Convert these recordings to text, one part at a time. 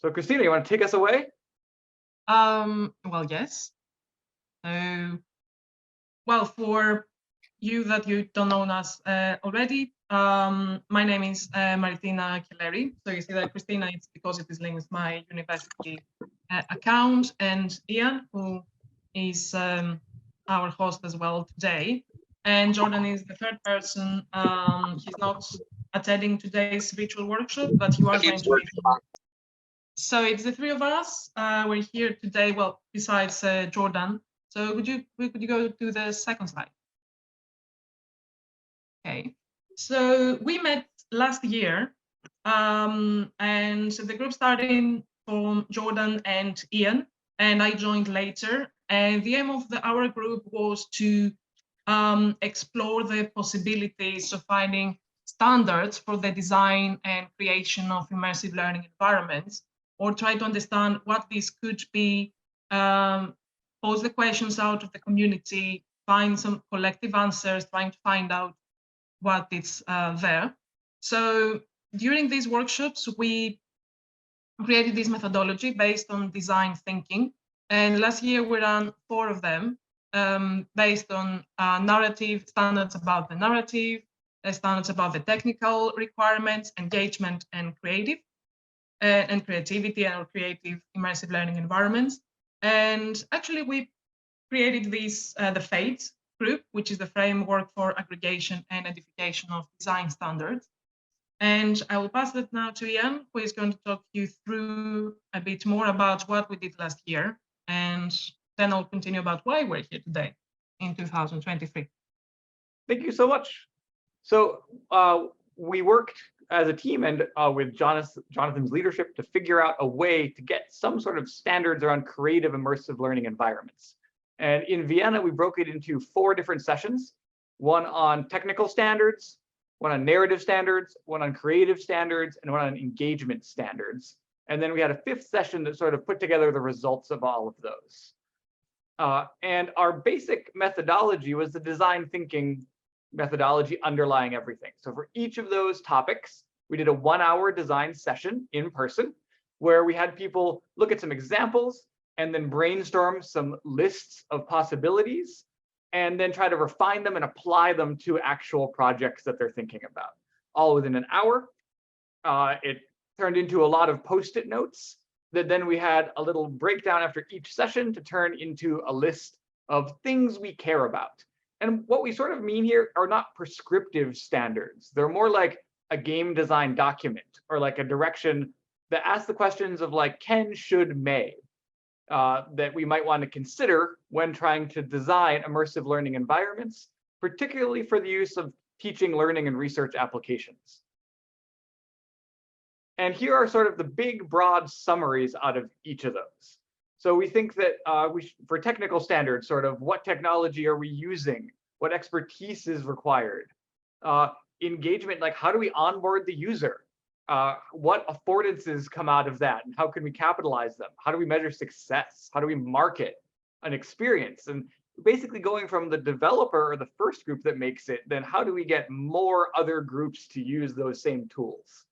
So Christina, you want to take us away? Well, yes. Well, for you that you don't know us already, my name is Maritina Keleri. So you see that Christina, it's because it is linked with my university account, and Ian, who is our host as well today. And Jordan is the third person. He's not attending today's virtual workshop, but you are going to meet him. So it's the three of us. We're here today, well, besides Jordan. So could you go to the second slide? Okay, so we met last year, and so the group started from Jordan and Ian, and I joined later. And the aim of our group was to explore the possibilities of finding standards for the design and creation of immersive learning environments, or try to understand what this could be, pose the questions out of the community, find some collective answers, trying to find out what is there. So during these workshops, we created this methodology based on design thinking. And last year we ran 4 of them based on narrative, standards about the narrative, standards about the technical requirements, engagement, and creative, and creativity and creative immersive learning environments. And actually we created this, the FAIDS group, which is the framework for aggregation and edification of design standards. And I will pass it now to Ian, who is going to talk you through a bit more about what we did last year. And then I'll continue about why we're here today in 2023. Thank you so much. So we worked as a team and with Jonathan's leadership to figure out a way to get some sort of standards around creative immersive learning environments. And in Vienna, we broke it into 4 different sessions, one on technical standards, one on narrative standards, one on creative standards, and one on engagement standards. And then we had a 5th session that sort of put together the results of all of those. And our basic methodology was the design thinking methodology underlying everything. So for each of those topics, we did a 1-hour design session in person where we had people look at some examples and then brainstorm some lists of possibilities and then try to refine them and apply them to actual projects that they're thinking about, all within an hour. It turned into a lot of Post-it notes that then we had a little breakdown after each session to turn into a list of things we care about. And what we sort of mean here are not prescriptive standards. They're more like a game design document or like a direction that asks the questions of like can, should, may that we might want to consider when trying to design immersive learning environments, particularly for the use of teaching, learning, and research applications. And here are sort of the big, broad summaries out of each of those. So we think that for technical standards, sort of what technology are we using? What expertise is required? Engagement, like how do we onboard the user? What affordances come out of that? And how can we capitalize them? How do we measure success? How do we market an experience? And basically going from the developer or the first group that makes it, then how do we get more other groups to use those same tools?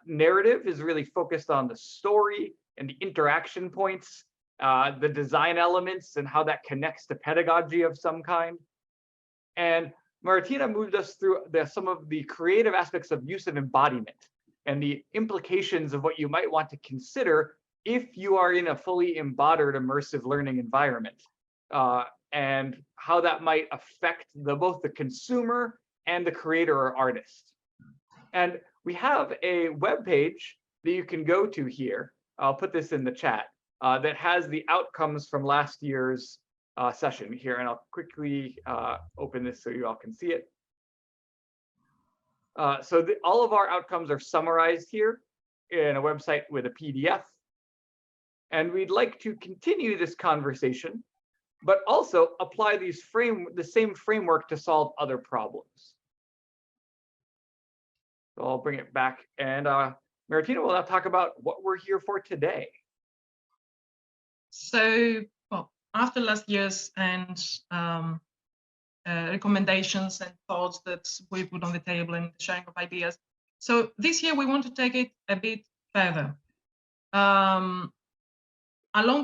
Narrative is really focused on the story and the interaction points, the design elements and how that connects to pedagogy of some kind. And Maritina moved us through some of the creative aspects of use of embodiment and the implications of what you might want to consider if you are in a fully embodied immersive learning environment, and how that might affect both the consumer and the creator or artist. And we have a web page that you can go to here. I'll put this in the chat that has the outcomes from last year's session here, and I'll quickly open this so you all can see it. So all of our outcomes are summarized here in a website with a PDF. And we'd like to continue this conversation, but also apply the same framework to solve other problems. So I'll bring it back, and Maritina will now talk about what we're here for today. So, well, after last year's and recommendations and thoughts that we put on the table and the sharing of ideas, so this year we want to take it a bit further. along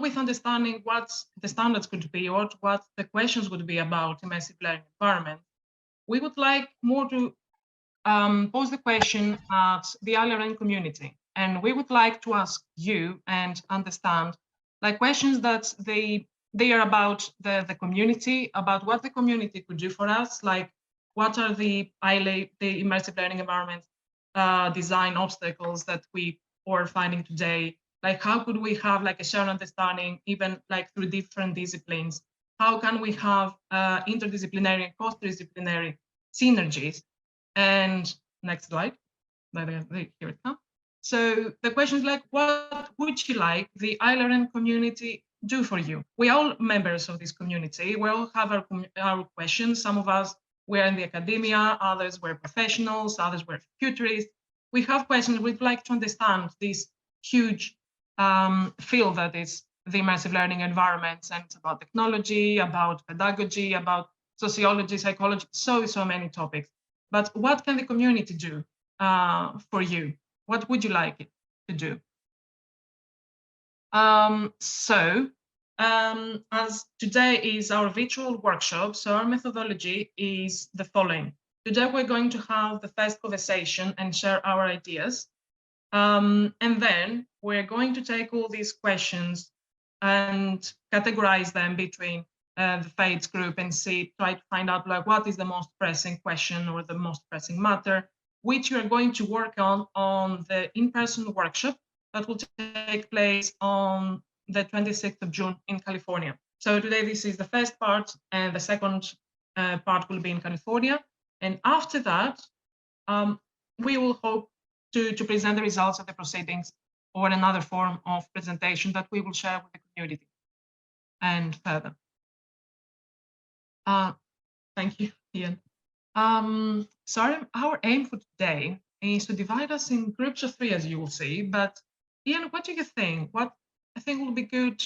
with understanding what the standards could be or what the questions would be about immersive learning environment, we would like more to pose the question at the iLRN community. And we would like to ask you and understand like questions that they are about the community, about what the community could do for us, like what are the immersive learning environment design obstacles that we are finding today, like how could we have like a shared understanding, even like through different disciplines? How can we have interdisciplinary and cross-disciplinary synergies? And next slide, here it comes. So the question is like, what would you like the iLRN community do for you? We are all members of this community. We all have our questions. Some of us were in the academia, others were professionals, others were futurists. We have questions. We'd like to understand this huge field that is the immersive learning environments, and it's about technology, about pedagogy, about sociology, psychology, so many topics. But what can the community do for you? What would you like it to do? As today is our virtual workshop, so our methodology is the following. Today we're going to have the first conversation and share our ideas. And then we're going to take all these questions and categorize them between the FAIDS group and try to find out like what is the most pressing question or the most pressing matter, which we are going to work on the in-person workshop that will take place on the 26th of June in California. So today this is the first part, and the second part will be in California. And after that, we will hope to present the results of the proceedings or another form of presentation that we will share with the community and further. Thank you, Ian. So our aim for today is to divide us in groups of 3, as you will see. But Ian, what do you think? What I think will be good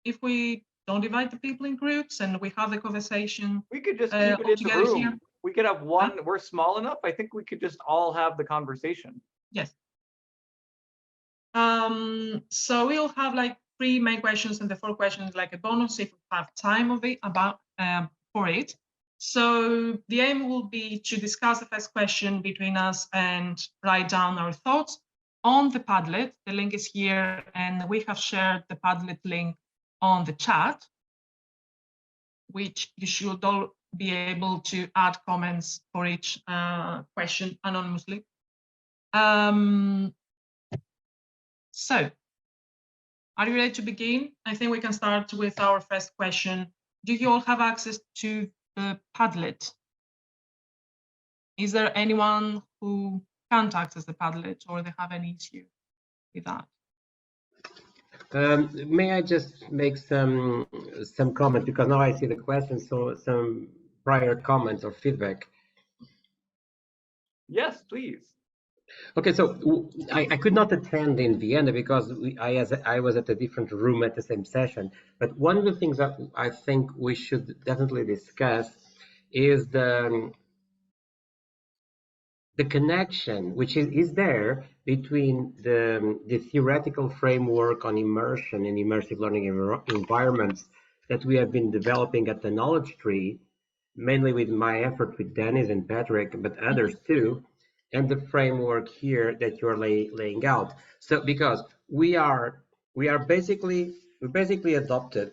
if we don't divide the people in groups and we have the conversation. We could just keep it in the room. Here. We could have one. We're small enough. I think we could just all have the conversation. Yes. So we'll have like 3 main questions, and the 4 questions like a bonus if we have time of it for it. So the aim will be to discuss the first question between us and write down our thoughts on the Padlet. The link is here, and we have shared the Padlet link on the chat, which you should all be able to add comments for each question anonymously. So, are you ready to begin? I think we can start with our first question. Do you all have access to the Padlet? Is there anyone who can't access the Padlet or they have any issue with that? May I just make some comments, because now I see the question, so some prior comments or feedback. Yes, please. Okay, so I could not attend in Vienna because I was at a different room at the same session. But one of the things that I think we should definitely discuss is the connection which is there between the theoretical framework on immersion and immersive learning environments that we have been developing at the Knowledge Tree, mainly with my effort with Dennis and Patrick, but others too, and the framework here that you're laying out. So because we basically adopted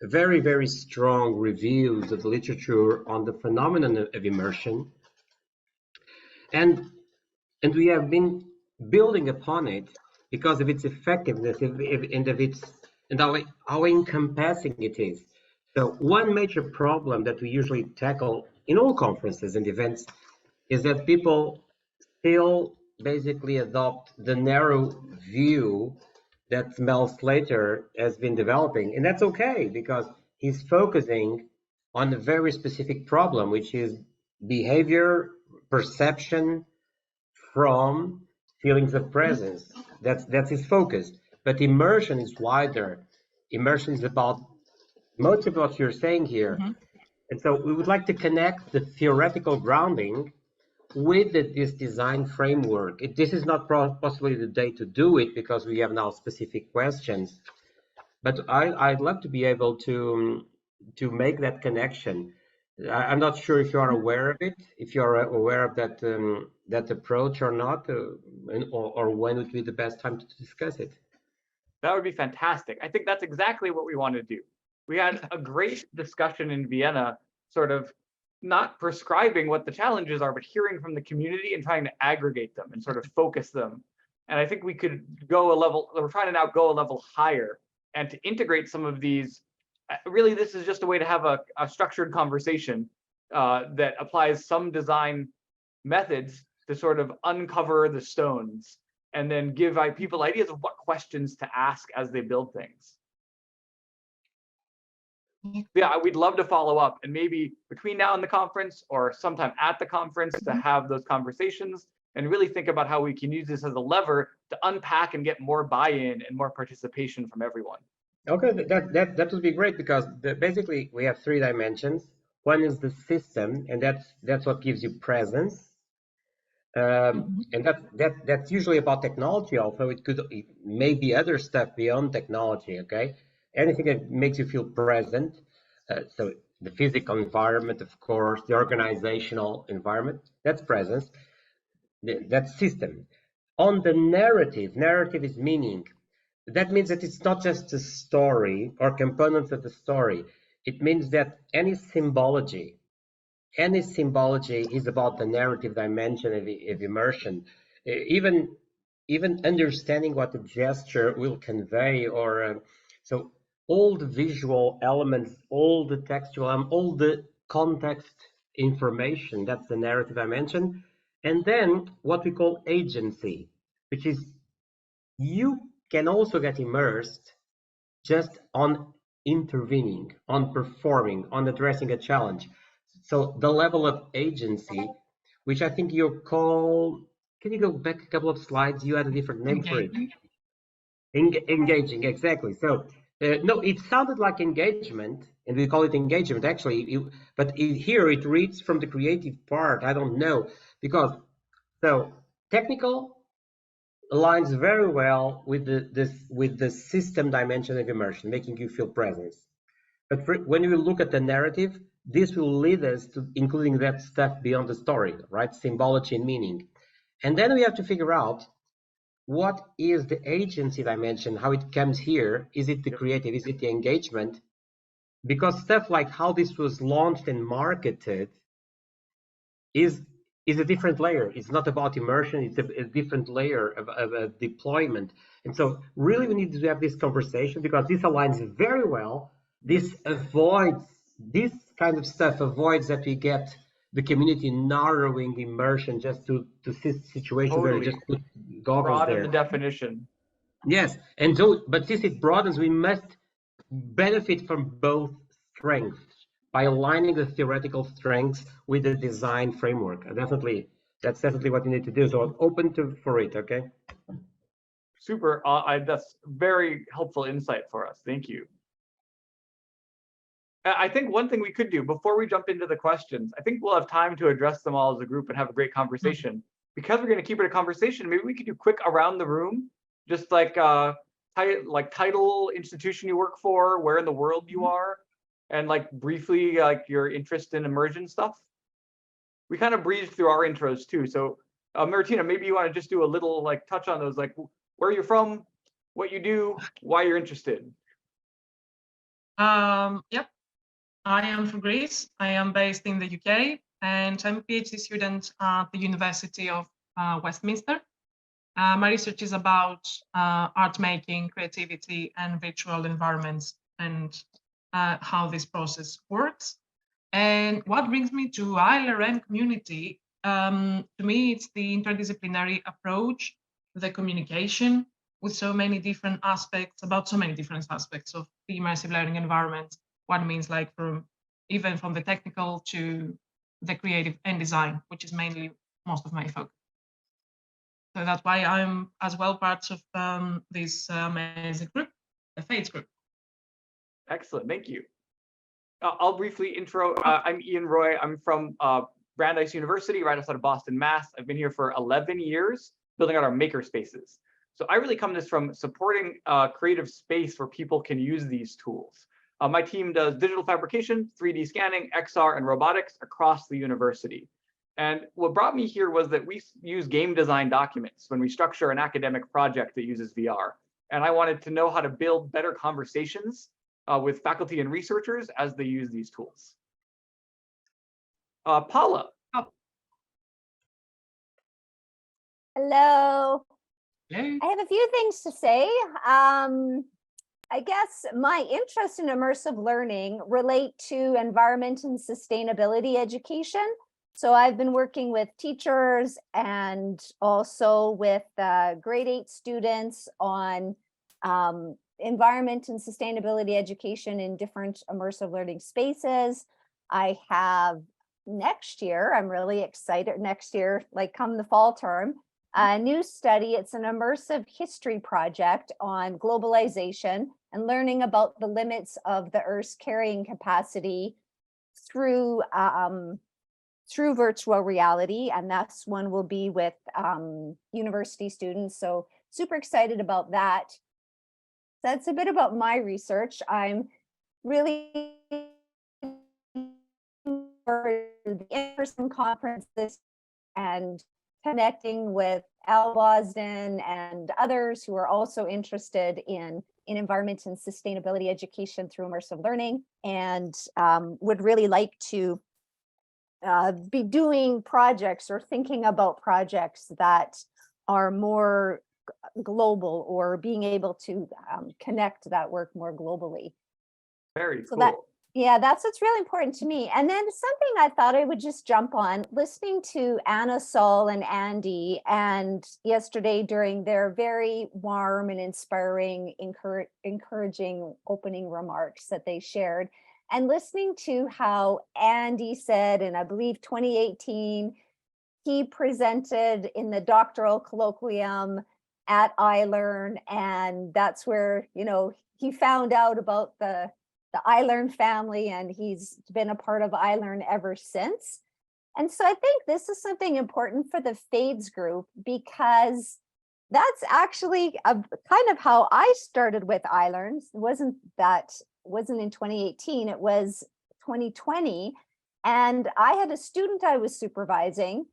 very, very strong reviews of the literature on the phenomenon of immersion, and we have been building upon it because of its effectiveness and how encompassing it is. So one major problem that we usually tackle in all conferences and events is that people still basically adopt the narrow view that Mel Slater has been developing. And that's okay, because he's focusing on a very specific problem, which is behavior perception from feelings of presence. That's his focus. But immersion is wider. Immersion is about most of what you're saying here. And so we would like to connect the theoretical grounding with this design framework, this is not possibly the day to do it because we have now specific questions, but I'd love to be able to make that connection. I'm not sure if you are aware of it, if you are aware of that that approach or not, or when would be the best time to discuss it. That would be fantastic. I think that's exactly what we want to do. We had a great discussion in Vienna, sort of not prescribing what the challenges are, but hearing from the community and trying to aggregate them and sort of focus them. And I think we could go a level, we're trying to now go a level higher and to integrate some of these. Really, this is just a way to have a structured conversation that applies some design methods to sort of uncover the stones and then give people ideas of what questions to ask as they build things. Yeah, we'd love to follow up, and maybe between now and the conference or sometime at the conference to have those conversations and really think about how we can use this as a lever to unpack and get more buy-in and more participation from everyone. Okay, that would be great, because basically we have 3 dimensions. One is the system, and that's what gives you presence. And that's usually about technology. Also, it may be other stuff beyond technology. Okay, anything that makes you feel present. So the physical environment, of course, the organizational environment, that's presence. That's system. On the narrative is meaning. That means that it's not just a story or components of the story. It means that any symbology is about the narrative dimension of immersion. Even understanding what the gesture will convey, or so all the visual elements, all the textual, all the context information, that's the narrative dimension. And then what we call agency, which is you can also get immersed just on intervening, on performing, on addressing a challenge. So the level of agency, which I think you call, can you go back a couple of slides? You had a different name for it. Engaging, exactly. So no, it sounded like engagement, and we call it engagement actually, but here it reads from the creative part. I don't know, because so technical aligns very well with the system dimension of immersion, making you feel presence. But when you look at the narrative, this will lead us to including that stuff beyond the story, right? Symbology and meaning. And then we have to figure out what is the agency dimension, how it comes here. Is it the creative? Is it the engagement? Because stuff like how this was launched and marketed is a different layer. It's not about immersion. It's a different layer of deployment. And so really we need to have this conversation, because this aligns very well. This kind of stuff avoids that we get the community narrowing immersion just to situations where we just put goggles broaden there. The definition. Yes, and so, but since it broadens, we must benefit from both strengths by aligning the theoretical strengths with the design framework. That's definitely what you need to do. So I'm open for it. Okay. Super. That's very helpful insight for us. Thank you. I think one thing we could do before we jump into the questions, I think we'll have time to address them all as a group and have a great conversation. Because we're going to keep it a conversation, maybe we could do quick around the room, just like title, institution you work for, where in the world you are, and like briefly like your interest in immersion stuff. We kind of breezed through our intros too. So Maritina, maybe you want to just do a little like touch on those, like where you're from, what you do, why you're interested. Yep. I am from Greece. I am based in the UK, and I'm a PhD student at the University of Westminster. My research is about art making, creativity, and virtual environments, and how this process works. And what brings me to iLRN community, to me, it's the interdisciplinary approach, the communication with so many different aspects, about so many different aspects of the immersive learning environment. What it means, like even from the technical to the creative and design, which is mainly most of my focus. So that's why I'm as well part of this amazing group, the FAIDS group. Excellent, thank you. I'll briefly intro. I'm Ian Roy. I'm from Brandeis University, right outside of Boston, Mass. I've been here for 11 years, building out our maker spaces. So I really come this from supporting creative space where people can use these tools. My team does digital fabrication, 3D scanning, XR, and robotics across the university. And what brought me here was that we use game design documents when we structure an academic project that uses VR. And I wanted to know how to build better conversations with faculty and researchers as they use these tools. Paula. Hello. Hello. I have a few things to say. I guess my interest in immersive learning relate to environment and sustainability education. So I've been working with teachers and also with grade 8 students on environment and sustainability education in different immersive learning spaces. I have next year, I'm really excited, next year, like come the fall term, a new study. It's an immersive history project on globalization and learning about the limits of the Earth's carrying capacity through virtual reality. And that's one will be with university students. So super excited about that. That's a bit about my research. I'm really for the in-person conferences and connecting with Al Bosden and others who are also interested in environment and sustainability education through immersive learning, and would really like to be doing projects or thinking about projects that are more global, or being able to connect that work more globally. Very So cool. that's what's really important to me. And then something I thought I would just jump on, listening to Anna, Saul, and Andy, and yesterday during their very warm and inspiring, encouraging opening remarks that they shared, and listening to how Andy said, in I believe 2018, he presented in the doctoral colloquium at iLRN, and that's where, you know, he found out about the iLRN family, and he's been a part of iLRN ever since. And so I think this is something important for the FAIDS group, because that's actually kind of how I started with iLRN. Wasn't in 2018, it was 2020. And I had a student I was supervising,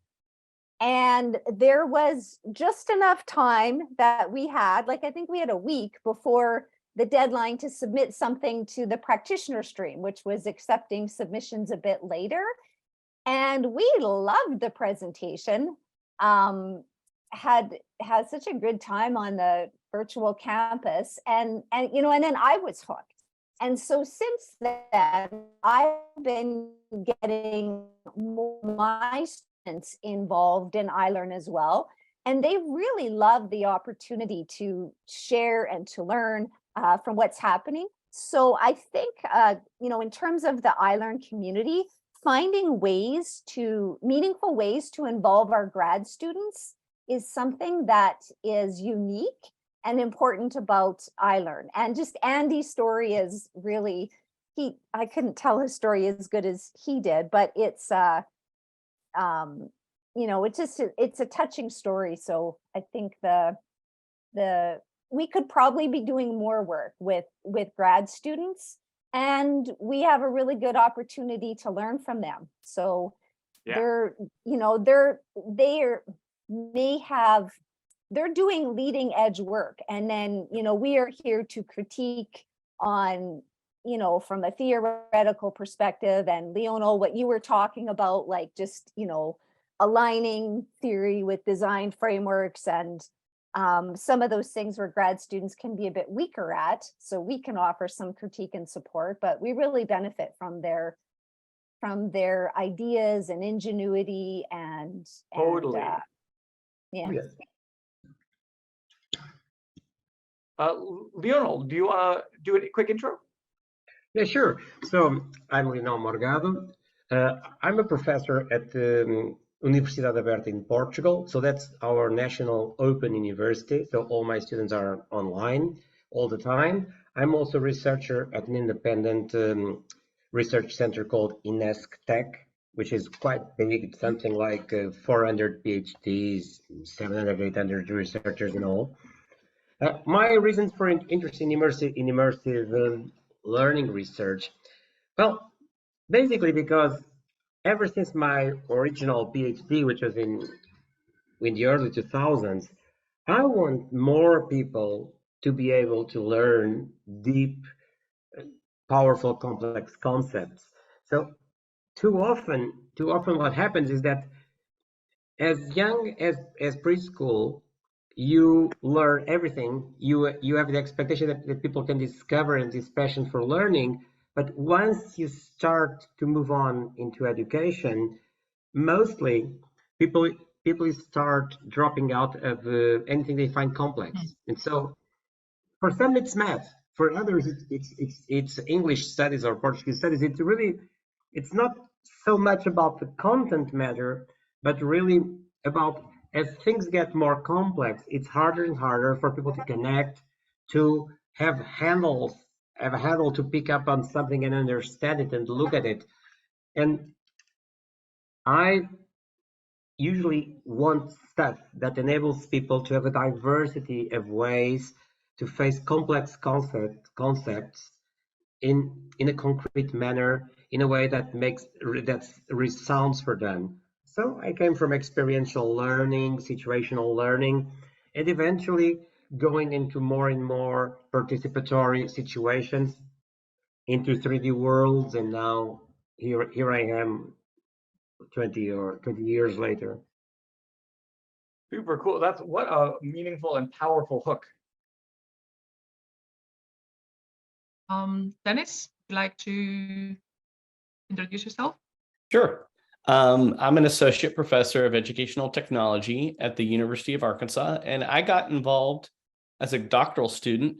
and there was just enough time that we had, like I think we had a week before the deadline to submit something to the practitioner stream, which was accepting submissions a bit later. And we loved the presentation, had such a good time on the virtual campus, and you know, and then I was hooked. And so since then, I've been getting my students involved in iLRN as well. And they really love the opportunity to share and to learn from what's happening. So I think, you know, in terms of the iLRN community, finding meaningful ways to involve our grad students is something that is unique and important about iLRN. And just Andy's story is really, I couldn't tell his story as good as he did, but it's, you know, it's a touching story. So I think we could probably be doing more work with grad students, and we have a really good opportunity to learn from them. So they're doing leading edge work, and then, you know, we are here to critique on, you know, from a theoretical perspective. And Leonel, what you were talking about, like just, you know, aligning theory with design frameworks, and some of those things where grad students can be a bit weaker at, so we can offer some critique and support, but we really benefit from their ideas and ingenuity and Totally. Yeah. Leonel, do you want to do a quick intro? Yeah, sure. So I'm Leonel Morgado. I'm a professor at the Universidade Aberta in Portugal. So that's our national open university. So all my students are online all the time. I'm also a researcher at an independent research center called INESC Tech, which is quite big, something like 400 PhDs, 700, 800 researchers and all. My reasons for interest in immersive learning research, well, basically because ever since my original PhD, which was in the early 2000s, I want more people to be able to learn deep, powerful, complex concepts. So too often what happens is that as young as preschool, you learn everything. You have the expectation that people can discover this passion for learning. But once you start to move on into education, mostly people start dropping out of anything they find complex. And so for some it's math, for others it's English studies or Portuguese studies. It's not so much about the content matter, but really about, as things get more complex, it's harder and harder for people to connect, to have a handle to pick up on something and understand it and look at it. And I usually want stuff that enables people to have a diversity of ways to face complex concepts in a concrete manner, in a way that resounds for them. So I came from experiential learning, situational learning, and eventually going into more and more participatory situations, into 3D worlds, and now here I am 20 years later. Super cool. That's what a meaningful and powerful hook. Dennis, would you like to introduce yourself? Sure. I'm an associate professor of educational technology at the University of Arkansas, and I got involved as a doctoral student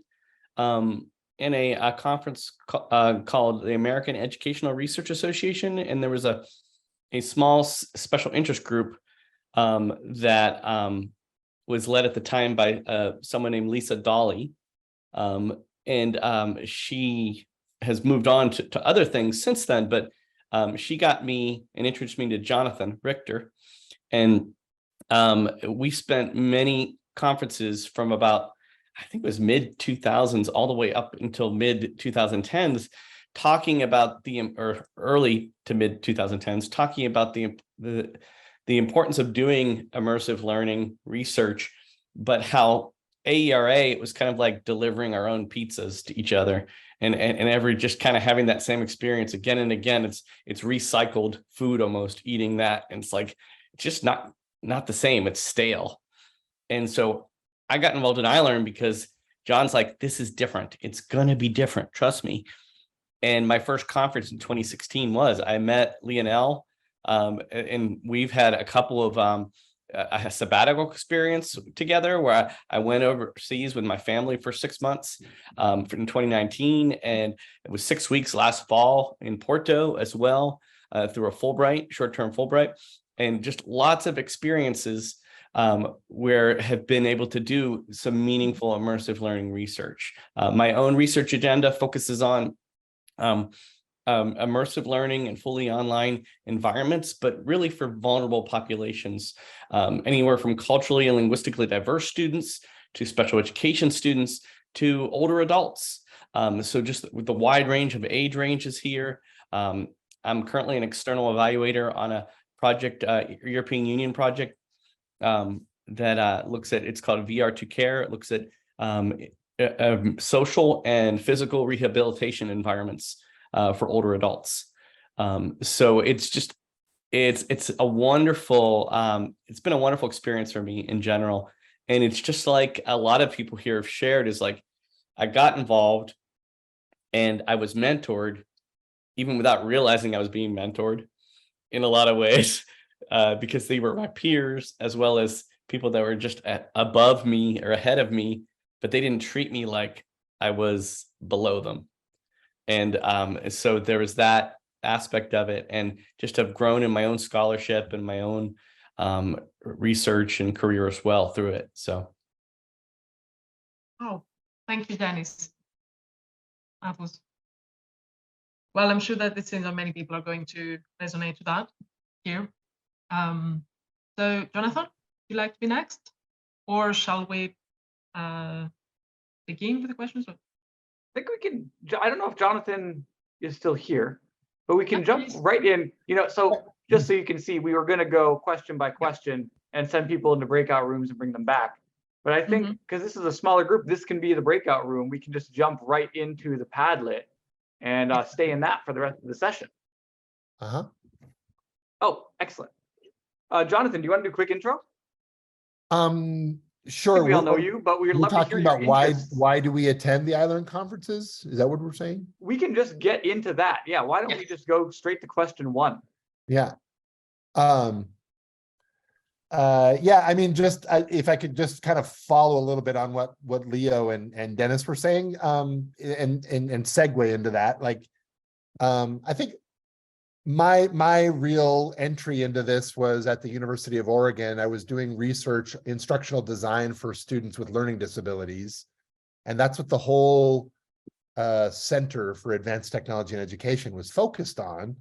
in a conference called the American Educational Research Association, and there was a small special interest group that was led at the time by someone named Lisa Dolly, and she has moved on to other things since then, but she got me and introduced me to Jonathan Richter, and we spent many conferences from about, I think it was mid 2000s all the way up until mid 2010s, talking about or early to mid 2010s, talking about the importance of doing immersive learning research, but how AERA, it was kind of like delivering our own pizzas to each other, and every just kind of having that same experience again and again. It's recycled food almost, eating that, and it's like it's just not the same. It's stale. And so I got involved in iLRN because John's like, this is different. It's gonna be different, trust me. And my first conference in 2016 I met Lionel, and we've had a couple of a sabbatical experience together where I went overseas with my family for 6 months in 2019, and it was 6 weeks last fall in Porto as well, through a Fulbright, short-term Fulbright, and just lots of experiences where have been able to do some meaningful immersive learning research. My own research agenda focuses on immersive learning and fully online environments, but really for vulnerable populations, anywhere from culturally and linguistically diverse students to special education students to older adults. So just with the wide range of age ranges here. I'm currently an external evaluator on a project, European Union project that looks at, it's called VR2Care. It looks at social and physical rehabilitation environments for older adults. So it's a wonderful, it's been a wonderful experience for me in general. And it's just like a lot of people here have shared, is like, I got involved and I was mentored even without realizing I was being mentored in a lot of ways, because they were my peers as well as people that were just above me or ahead of me, but they didn't treat me like I was below them. And so there was that aspect of it, and just have grown in my own scholarship and my own research and career as well through it. So. Oh, thank you, Dennis. Well, I'm sure that it seems that many people are going to resonate to that here. So, Jonathan, would you like to be next? Or shall we begin with the questions? I think we can, I don't know if Jonathan is still here, but we can jump right in, so just so you can see, we were going to go question by question and send people into breakout rooms and bring them back. But I think because this is a smaller group, this can be the breakout room. We can just jump right into the Padlet and stay in that for the rest of the session. Oh, excellent. Jonathan, do you want to do a quick intro? Sure. We all know you, but we'd love to hear talking your about interests. why do we attend the iLRN conferences? Is that what we're saying? We can just get into that. Yeah, why don't we just go straight to question 1? Yeah. Yeah, I mean, just if I could just kind of follow a little bit on what Leo and Dennis were saying, and segue into that. Like, I think my real entry into this was at the University of Oregon. I was doing research, instructional design for students with learning disabilities. And that's what the whole Center for Advanced Technology and Education was focused on.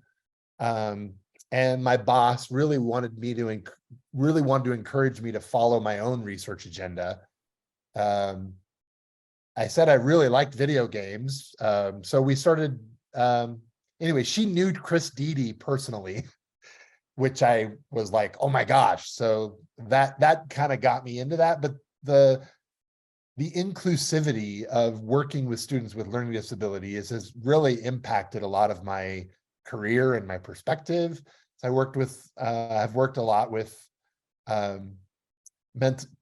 And my boss really wanted to encourage me to follow my own research agenda. I said I really liked video games. So we started, anyway, she knew Chris Dede personally, which I was like, oh my gosh. So that kind of got me into that. But the inclusivity of working with students with learning disabilities has really impacted a lot of my career and my perspective. So I've worked a lot with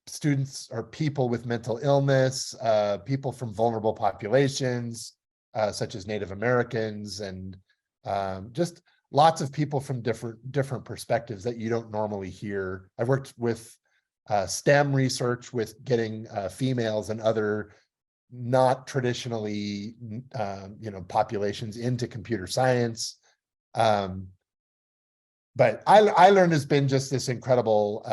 students or people with mental illness, people from vulnerable populations, such as Native Americans, and just lots of people from different perspectives that you don't normally hear. I've worked with STEM research, with getting females and other not traditionally populations into computer science. But iLRN has been just this incredible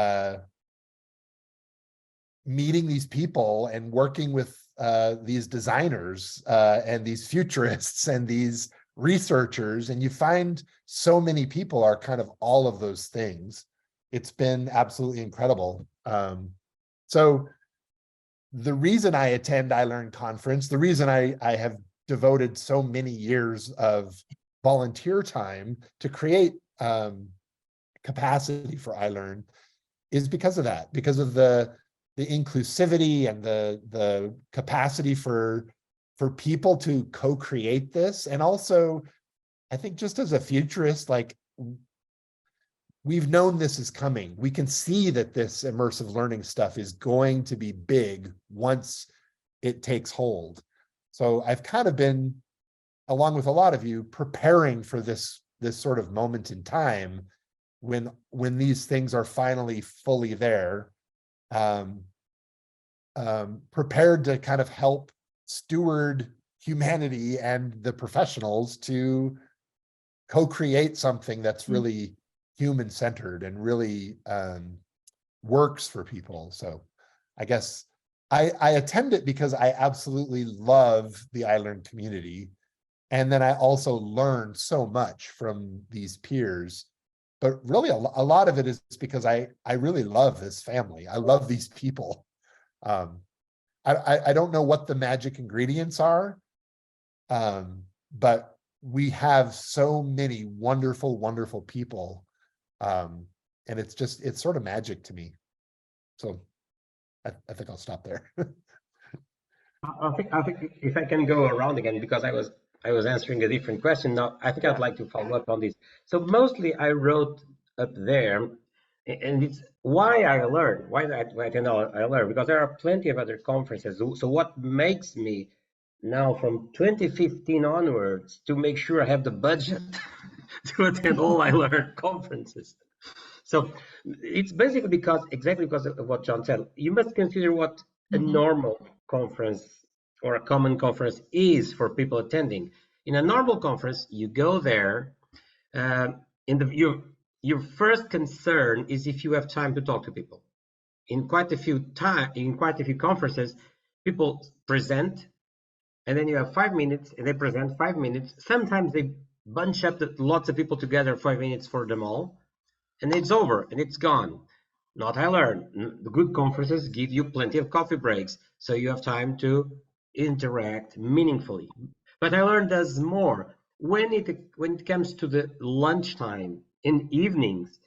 meeting these people and working with these designers and these futurists and these researchers, and you find so many people are kind of all of those things. It's been absolutely incredible. So the reason I attend iLRN conference, the reason I have devoted so many years of volunteer time to create capacity for iLRN is because of that, because of the inclusivity and the capacity for people to co-create this. And also, I think just as a futurist, like, we've known this is coming. We can see that this immersive learning stuff is going to be big once it takes hold. So I've kind of been, along with a lot of you, preparing for this sort of moment in time when these things are finally fully there, prepared to kind of help steward humanity and the professionals to co-create something that's really human-centered and really works for people. So I guess I attend it because I absolutely love the iLRN community. And then I also learned so much from these peers. But really, a lot of it is because I really love this family. I love these people. I don't know what the magic ingredients are, but we have so many wonderful, wonderful people. And it's sort of magic to me. So I think I'll stop there. I think if I can go around again, because I was answering a different question. Now, I think I'd like to follow up on this. So mostly I wrote up there, and it's why I learn, why I learn, because there are plenty of other conferences. So what makes me now from 2015 onwards to make sure I have the budget to attend all iLRN conferences? So it's basically exactly because of what John said. You must consider what a normal conference or a common conference is for people attending. In a normal conference, you go there, your first concern is if you have time to talk to people. In quite a few conferences, people present, and then you have 5 minutes, and they present 5 minutes. Sometimes they bunch up lots of people together, 5 minutes for them all, and it's over, and it's gone. Not iLRN. The good conferences give you plenty of coffee breaks, so you have time to interact meaningfully. But iLRN does more. When it comes to the lunchtime in evenings,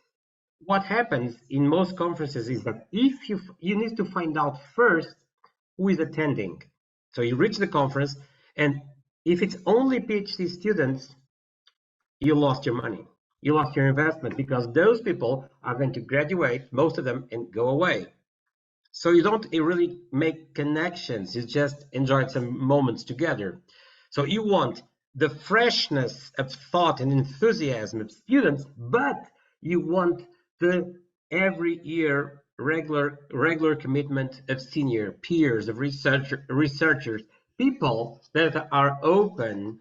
what happens in most conferences is that if you need to find out first who is attending. So you reach the conference, and if it's only PhD students, you lost your money. You lost your investment, because those people are going to graduate, most of them, and go away. So you don't really make connections. You just enjoy some moments together. So you want the freshness of thought and enthusiasm of students, but you want the every year regular commitment of senior peers, of researchers, people that are open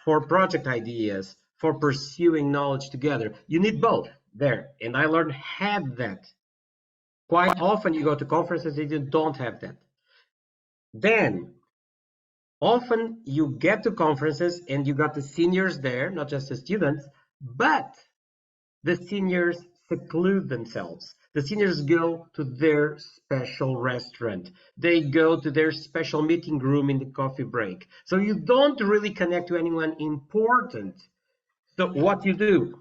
for project ideas, for pursuing knowledge together. You need both there, and iLRN had that. Quite often you go to conferences and you don't have that. Then often you get to conferences and you got the seniors there, not just the students, but the seniors seclude themselves. The seniors go to their special restaurant. They go to their special meeting room in the coffee break. So you don't really connect to anyone important. So what you do,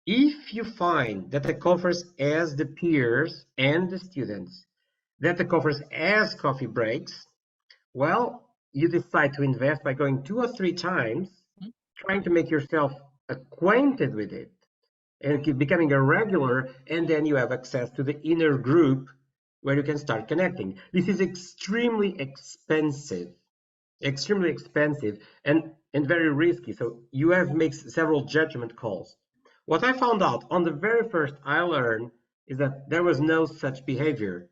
if you find that the conference has the peers and the students, that the conference has coffee breaks, well, you decide to invest by going 2 or 3 times, trying to make yourself acquainted with it and keep becoming a regular, and then you have access to the inner group where you can start connecting. This is extremely expensive and very risky. So you have to make several judgment calls. What I found out on the very first iLRN is that there was no such behavior.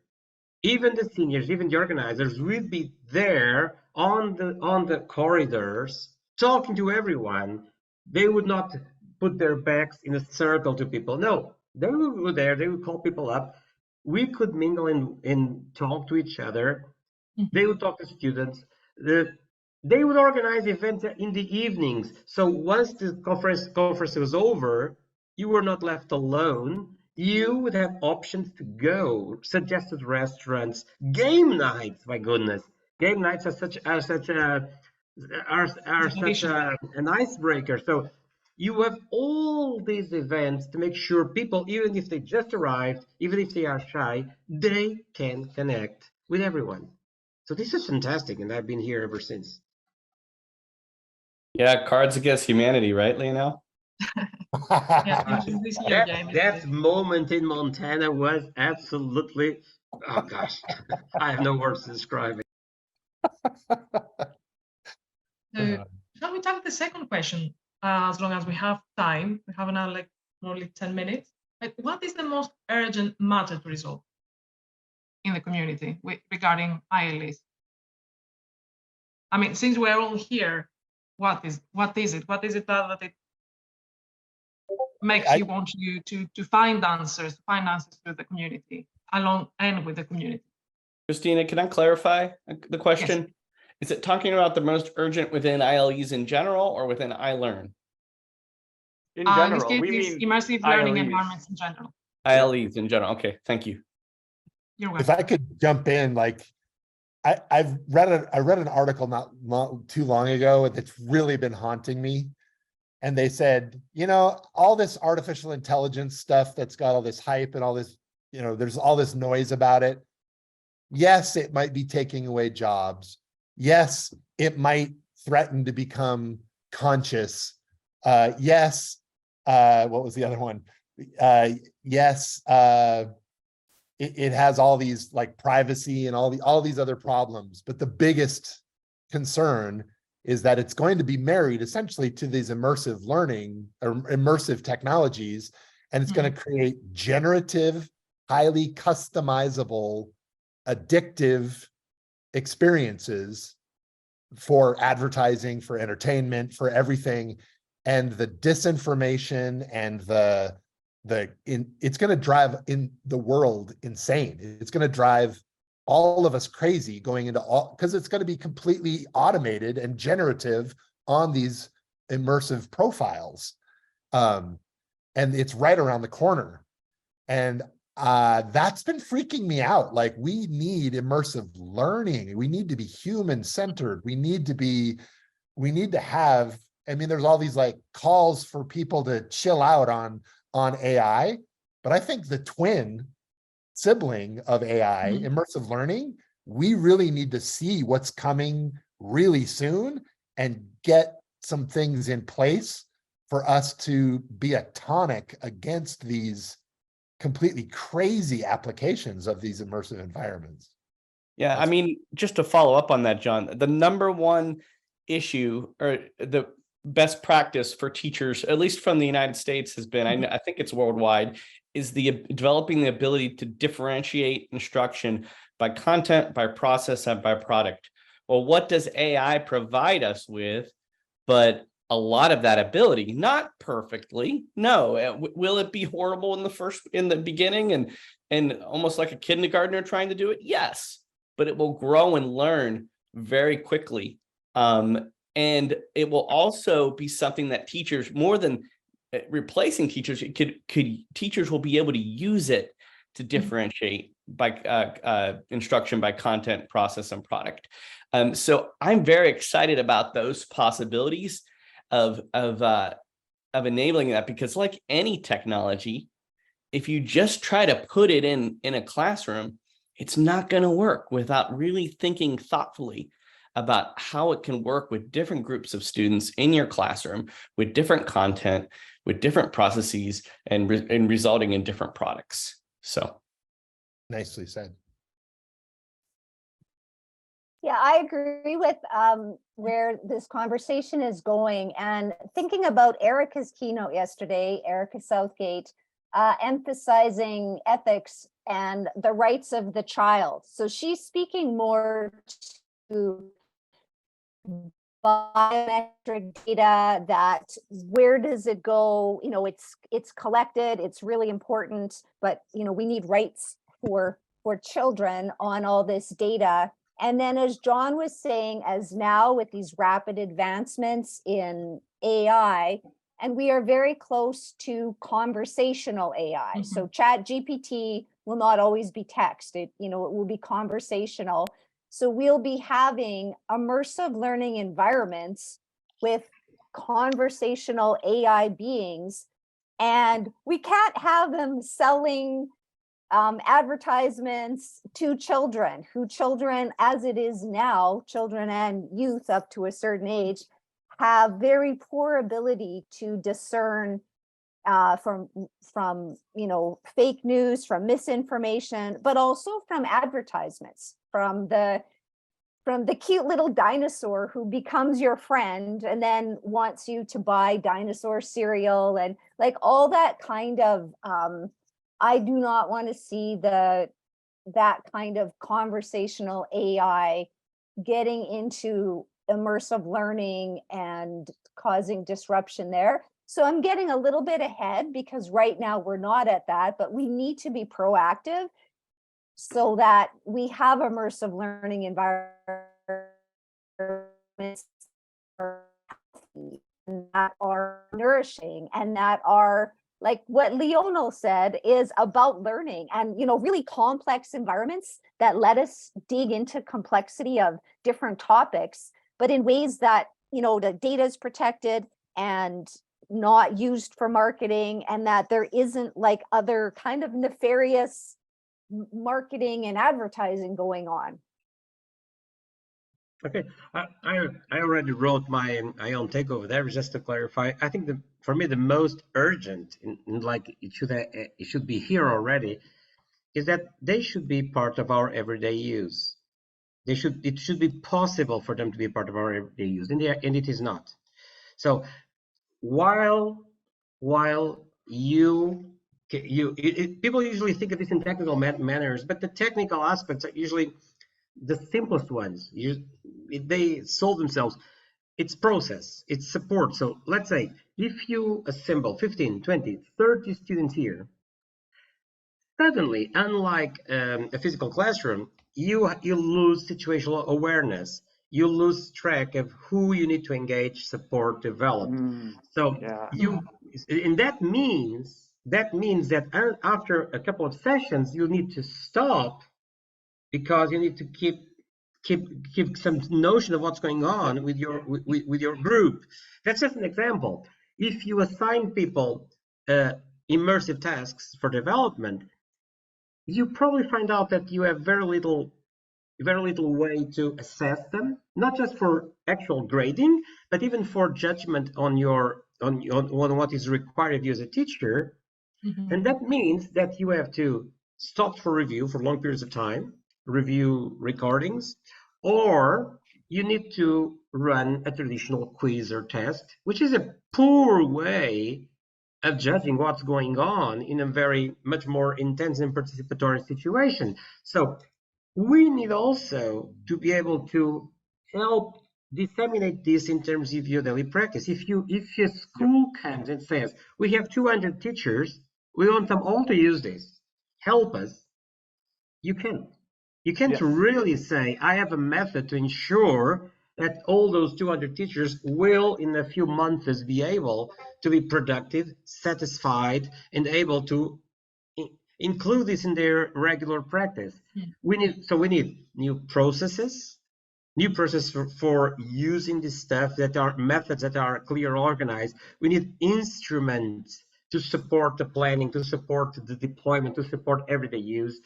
Even the seniors, even the organizers would be there on the corridors talking to everyone. They would not put their backs in a circle to people. No, they would go there, they would call people up. We could mingle and talk to each other. They would talk to students. They would organize events in the evenings. So once the conference was over, you were not left alone. You would have options to go, suggested restaurants, game nights. My goodness, game nights are such an icebreaker. So you have all these events to make sure people, even if they just arrived, even if they are shy, they can connect with everyone. So this is fantastic, and I've been here ever since. Yeah, Cards Against Humanity, right, Lionel? Yeah, this year, That moment in Montana was absolutely, oh gosh, I have no words to describe it. So shall we take the second question? As long as we have time, we have another like only 10 minutes. Like, what is the most urgent matter to resolve in the community regarding ILEs? I mean, since we're all here, what is it? What is it that it makes you want you to find answers to the community, along and with the community? Christina, can I clarify the question? Yes. Is it talking about the most urgent within ILEs in general or within iLRN? In general, we mean immersive learning environments in general. ILEs in general. Okay, thank you. You're welcome. If I could jump in, like I read an article not too long ago that's really been haunting me. And they said, you know, all this artificial intelligence stuff that's got all this hype and all this, you know, there's all this noise about it. Yes, it might be taking away jobs. Yes, it might threaten to become conscious. Yes, what was the other one? Yes, it has all these like privacy and all these other problems. But the biggest concern is that it's going to be married essentially to these immersive learning or immersive technologies, and it's going to create generative, highly customizable, addictive experiences for advertising, for entertainment, for everything. And the disinformation and it's going to drive in the world insane. It's going to drive all of us crazy going into all, because it's going to be completely automated and generative on these immersive profiles. And it's right around the corner. And that's been freaking me out. Like, we need immersive learning. We need to be human-centered. We need to have, I mean, there's all these like calls for people to chill out on AI, but I think the twin sibling of AI, immersive learning, we really need to see what's coming really soon and get some things in place for us to be a tonic against these completely crazy applications of these immersive environments. Yeah, I mean, just to follow up on that, John, the number one issue or the best practice for teachers, at least from the United States, has been, I think it's worldwide, is developing the ability to differentiate instruction by content, by process, and by product. Well, what does AI provide us with? But a lot of that ability, not perfectly. No, will it be horrible in the beginning and almost like a kindergartner trying to do it? Yes, but it will grow and learn very quickly. And it will also be something that teachers, more than replacing teachers, teachers will be able to use it to differentiate by instruction by content, process, and product. So I'm very excited about those possibilities of enabling that, because like any technology, if you just try to put it in a classroom, it's not going to work without really thinking thoughtfully about how it can work with different groups of students in your classroom, with different content, with different processes, and resulting in different products. So nicely said. Yeah, I agree with where this conversation is going, and thinking about Erica's keynote yesterday, Erica Southgate, emphasizing ethics and the rights of the child. So she's speaking more to biometric data, that where does it go? You know, it's collected, it's really important, but you know, we need rights for children on all this data. And then, as John was saying, as now with these rapid advancements in AI, and we are very close to conversational AI. So Chat GPT will not always be text. It will be conversational. So we'll be having immersive learning environments with conversational AI beings, and we can't have them selling advertisements to children, as it is now, children and youth up to a certain age have very poor ability to discern from fake news, from misinformation, but also from advertisements, from the cute little dinosaur who becomes your friend and then wants you to buy dinosaur cereal, and like all that kind of I do not want to see that kind of conversational AI getting into immersive learning and causing disruption there. So I'm getting a little bit ahead, because right now we're not at that, but we need to be proactive so that we have immersive learning environments that are nourishing and that are, like what Leonel said, is about learning, and really complex environments that let us dig into complexity of different topics, but in ways that the data is protected and not used for marketing, and that there isn't like other kind of nefarious marketing and advertising going on. Okay, I already wrote my own takeover there. Just to clarify, I think for me the most urgent, like it should be here already, is that they should be part of our everyday use. It should be possible for them to be part of our everyday use, and it is not. So while people usually think of this in technical manners, but the technical aspects are usually the simplest ones. They solve themselves. It's process, it's support. So let's say if you assemble 15, 20, 30 students here, Suddenly, unlike a physical classroom, you lose situational awareness. You lose track of who you need to engage, support, develop. So Yeah. and that means that after a couple of sessions, you need to stop, because you need to keep some notion of what's going on with your group. That's just an example. If you assign people immersive tasks for development, you probably find out that you have very little way to assess them, not just for actual grading, but even for judgment on what is required of you as a teacher. And that means that you have to stop for review for long periods of time, review recordings, or you need to run a traditional quiz or test, which is a poor way of judging what's going on in a very much more intense and participatory situation. So we need also to be able to help disseminate this in terms of your daily practice. If your school comes and says, we have 200 teachers, we want them all to use this, help us, you can't. You can't Yes. really say, I have a method to ensure that all those 200 teachers will, in a few months, be able to be productive, satisfied, and able to include this in their regular practice. We need new processes for using this stuff, that are methods that are clear, organized. We need instruments to support the planning, to support the deployment, to support everyday use.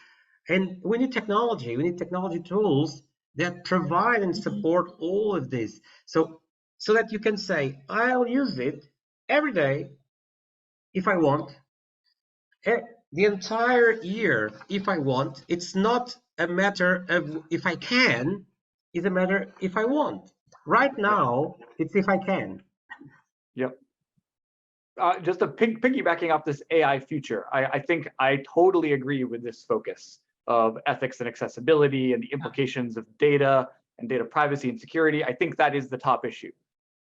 And we need technology. We need technology tools that provide and support all of this. So that you can say, I'll use it every day if I want, the entire year if I want. It's not a matter of if I can, it's a matter if I want. Right now, it's if I can. Yep. Just to piggybacking off this AI future, I think I totally agree with this focus of ethics and accessibility and the implications of data and data privacy and security. I think that is the top issue.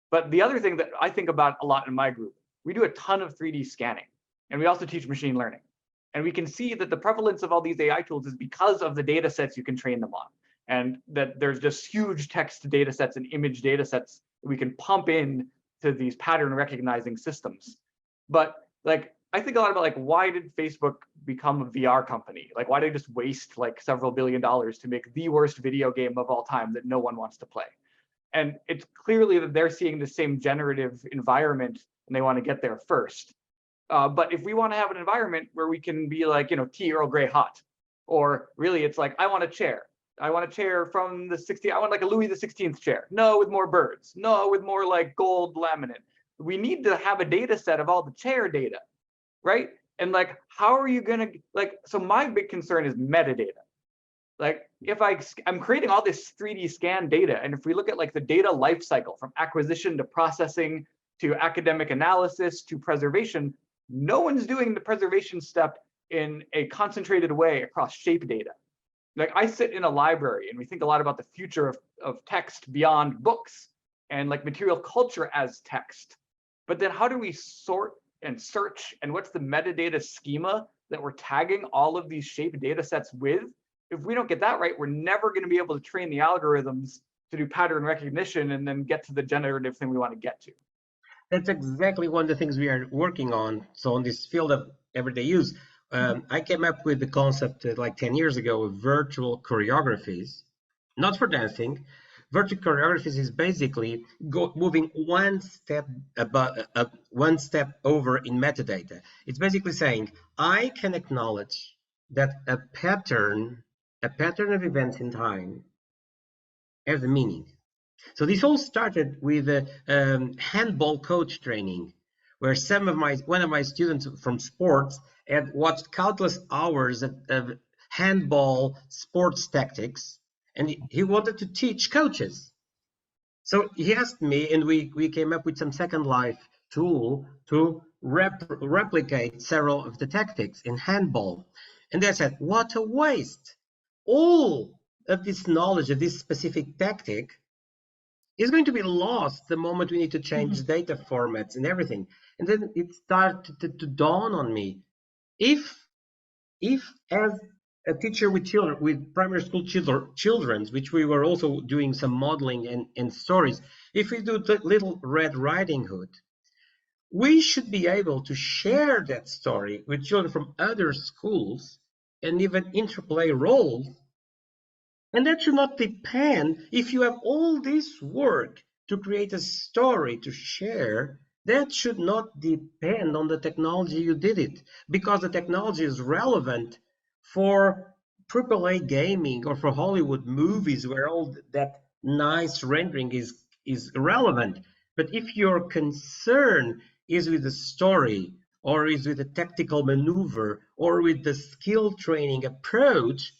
But the other thing that I think about a lot in my group, we do a ton of 3D scanning, and we also teach machine learning. And we can see that the prevalence of all these AI tools is because of the data sets you can train them on. And that there's just huge text data sets and image data sets that we can pump in to these pattern recognizing systems. But like, I think a lot about like, why did Facebook become a VR company? Like, why did they just waste like several $1 billion to make the worst video game of all time that no one wants to play? And it's clearly that they're seeing the same generative environment and they want to get there first. But if we want to have an environment where we can be like, tea Earl Grey hot, or really it's like, I want a chair. I want a chair from the 60s. I want like a Louis XVI chair. No, with more birds. No, with more like gold laminate. We need to have a data set of all the chair data, right? And like, how are you gonna, like, so my big concern is metadata. Like, if I'm creating all this 3D scan data, and if we look at like the data life cycle from acquisition to processing to academic analysis to preservation, no one's doing the preservation step in a concentrated way across shape data. Like, I sit in a library and we think a lot about the future of text beyond books and like material culture as text. But then how do we sort and search, and what's the metadata schema that we're tagging all of these shape data sets with? If we don't get that right, we're never going to be able to train the algorithms to do pattern recognition and then get to the generative thing we want to get to. That's exactly one of the things we are working on. So on this field of everyday use, I came up with the concept like 10 years ago of virtual choreographies, not for dancing. Virtual choreographies is basically moving one step over in metadata. It's basically saying, I can acknowledge that a pattern of events in time has a meaning. So this all started with a handball coach training, where one of my students from sports had watched countless hours of handball sports tactics, and he wanted to teach coaches. So he asked me, and we came up with some Second Life tool to replicate several of the tactics in handball. And they said, what a waste. All of this knowledge of this specific tactic is going to be lost the moment we need to change data formats and everything. And then it started to dawn on me, if if as a teacher with children, with primary school children, which we were also doing some modeling and stories, if we do the Little Red Riding Hood, we should be able to share that story with children from other schools and even interplay roles. And that should not depend, if you have all this work to create a story to share, that should not depend on the technology you did it, because the technology is relevant for AAA gaming or for Hollywood movies where all that nice rendering is relevant. But if your concern is with the story, or is with a tactical maneuver, or with the skill training approach,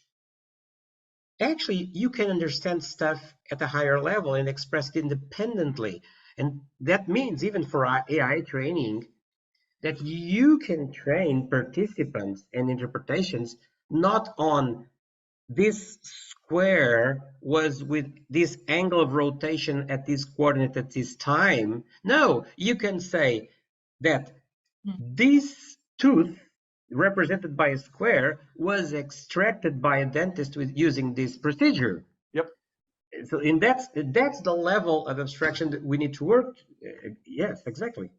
actually you can understand stuff at a higher level and express it independently. And that means even for AI training, that you can train participants and interpretations not on this square was with this angle of rotation at this coordinate at this time. No, you can say that this tooth represented by a square was extracted by a dentist with using this procedure. Yep. So that's the level of abstraction that we need to work. Yes, exactly.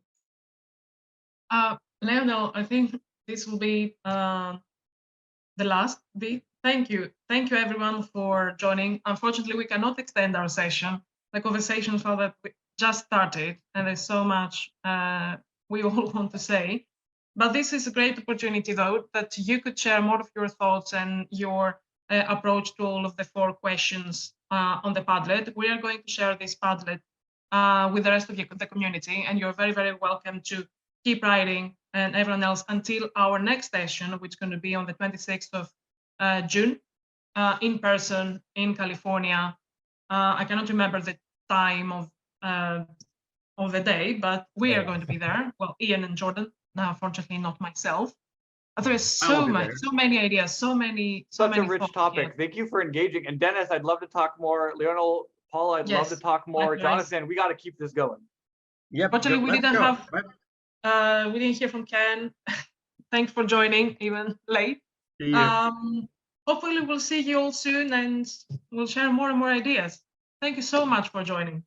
Leonel, I think this will be the last bit. Thank you everyone for joining. Unfortunately, we cannot extend our session. The conversation for that just started, and there's so much we all want to say. But this is a great opportunity, though, that you could share more of your thoughts and your approach to all of the 4 questions on the Padlet. We are going to share this Padlet with the rest of the community, and you're very, very welcome to keep writing and everyone else until our next session, which is going to be on the 26th of June, in person in California. I cannot remember the time of the day, but we are going to be there. Well, Ian and Jordan, unfortunately not myself. But there is so many ideas, such a rich topic. Thank you for engaging. And Dennis, I'd love to talk more. Leonel, Paul, I'd love to talk more. Jonathan, we got to keep this going. Yep. Fortunately, we didn't have. We didn't hear from Ken. Thanks for joining, even late. Hopefully, we'll see you all soon, and we'll share more and more ideas. Thank you so much for joining.